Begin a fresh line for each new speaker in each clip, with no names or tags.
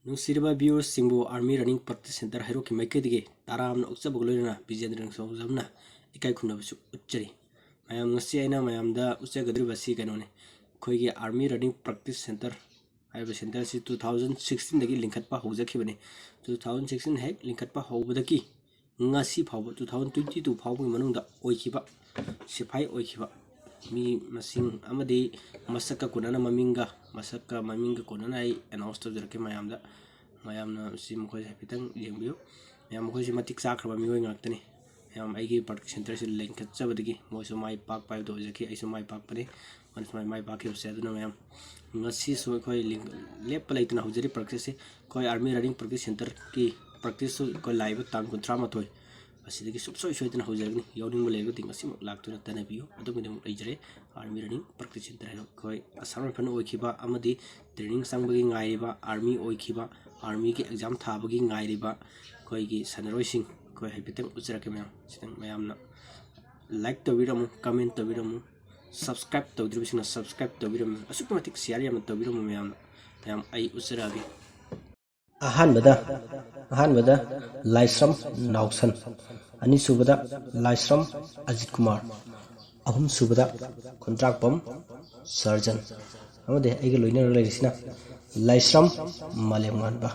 Nusirba viewers Simbo Army Running Practice Center Heirok Maikedige Taram Oxabogolina Bizendran Sozamna Ikai Kunabu Ucheri Mayam Nasiana Mayamda Usagadribasi Canone Koigi Army Running Practice Center I have a center 2016 the Linkatpa Hosakibane 2016 heck Linkatpa Hobadaki Ngasi Power 2022 Power Manunda Oikiba Sipai Oikiba Mi Masing Amadi Masaka Kunana Maminga Masaka Maminga Kunana announced to the Mayamda Mayamna Sim Hapitan Yambio Yamakozimatic Sakra Mewing Actani Yam Igi Park Center Link at Sabadigi most of my park 5 dozaki I saw my park pay once my park of said no yam Nasi so koi link lepalate na hujari practice koi army running practice center ki practice ko live tang contramatoi Asidi subso shoitan houjaragani yaoningba lego ting asim laktuna tanabio adumidam ejre army running practice center koi asam fan oikiba amadi training changbgi ngairiba army oikiba army ki exam thabagi ngairiba koi gi sanroising koi habitan ujrake mayamna like tawiramu comment tawiramu subscribe tawdiribisina subscribe tawiramu asukumatik share yam tawiramu mayam ai ujrage ahanbada laisram nausan ani subada laisram ajit kumar ahum subada contract pam surgeon amade aige loina lerisina laisram malemwanba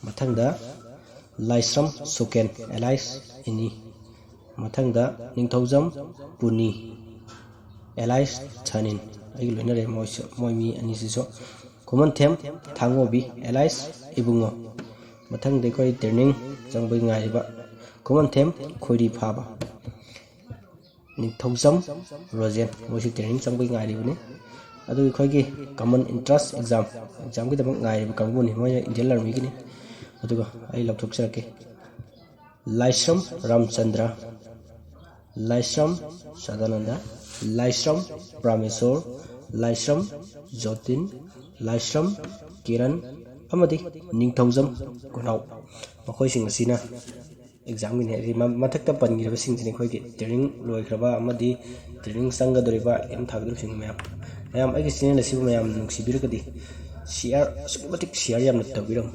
mathangda laisram soken allies ini mathangda ningthaujam puni allies chanin aige loina re moimi ani siso common theme thangobi allies ibungo mathang de koi training changbgi ngairiba common theme khoiri phaba ningthaujam rojen mosi training changbgi ngairibune adu khoi gi common interest exam gi dabang ngairiba kangbuni moy indian army gi ni aduga ai lapthok sarake laisram ramchandra laisram sadananda laisram pramesor laisram jotin laisram kiran amadi ningthaujam kunau makoi sing asina exam ni mathakta pangiraba sing ni khoi gi training loikraba amadi training sanga doriba em thagdur sing mayam ai gi channel asibu mayam nuksibiragadi share subatik share yam nattabiram